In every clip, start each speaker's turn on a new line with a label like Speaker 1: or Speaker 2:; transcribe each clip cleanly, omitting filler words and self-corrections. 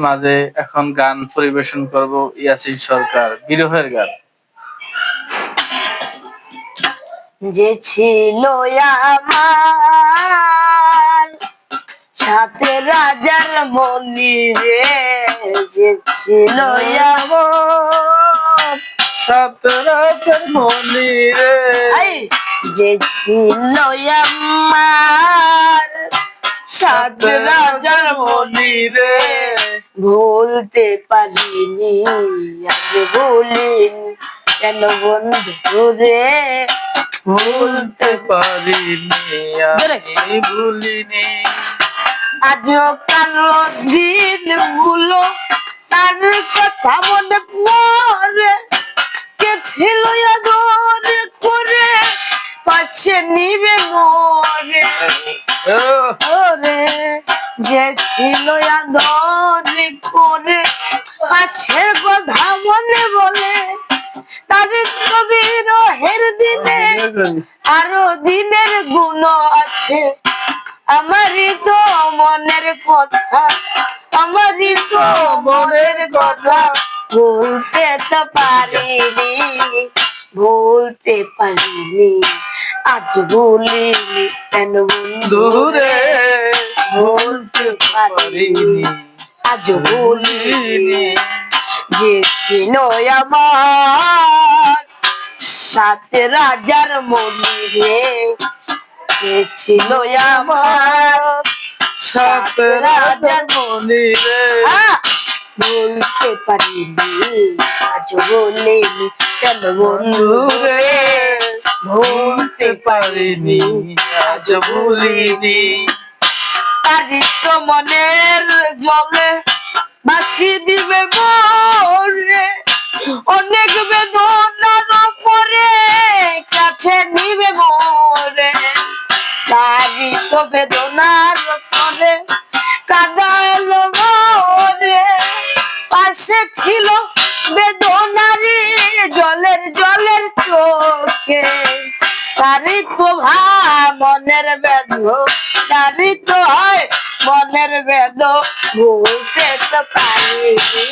Speaker 1: মাঝে এখন গান পরিবেশন করব ইয়াসিন সরকার বিরহের গান।
Speaker 2: যে ছিল আমার সাথে রাজার মনি রে, যে ছিল
Speaker 1: আমার সাথে রাজার মনি রে,
Speaker 2: যে ছিল আমার সাথে রাজার মনি রে, ভুলতে পারিনি আজ ভুলিনি কেন বন্ধু রে,
Speaker 1: ভুলতে পারিনি আমি ভুলিনি।
Speaker 2: আজও কালো দিন গুলো তার কথা মনে পড়ে, কে ছিল আদর করে পাশে নিবে মরে, ওরে যে ছিল আদর করে পাশের কথা মনে বলে, তার কবির হের দিনে আরো দিনের গুণ আছে, আমারই তো মনের কথা, আমারই তো মনের কথা, ভুলতে তো পারিনি, ভুলতে পারিনি আজ ভুলিনি কেন বন্ধু রে, ভুলতে পারিনি আজ ভুলিনি। যে ছিল আমার সাথে রাজার মনি রে, যে ছিল আমার
Speaker 1: সাথে রাজার মনি রে,
Speaker 2: বলতে পারিনি আজ বলিনি কেন বন্ধু রে,
Speaker 1: ভুলতে পারিনি আজ ভুলিনি।
Speaker 2: তারি তো মনের জলে বাসি দিবে মরে, অনেক বেদনার পরে কাছে নিবে মরে, তারি তো বেদনার পরে কাদা এলো মরে, পাশে ছিল বেদনারি জলের জলের চোখে, তারি তো মনের বেদ, তারি তো হয় মনের বেদ, ভুলতে তো পারিনি,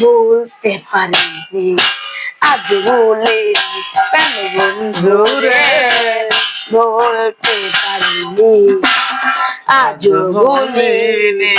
Speaker 2: ভুলতে পারিনি আজ ভুলিনি কেন বন্ধু রে, ভুলতে পারিনি আজ ভুলিনি।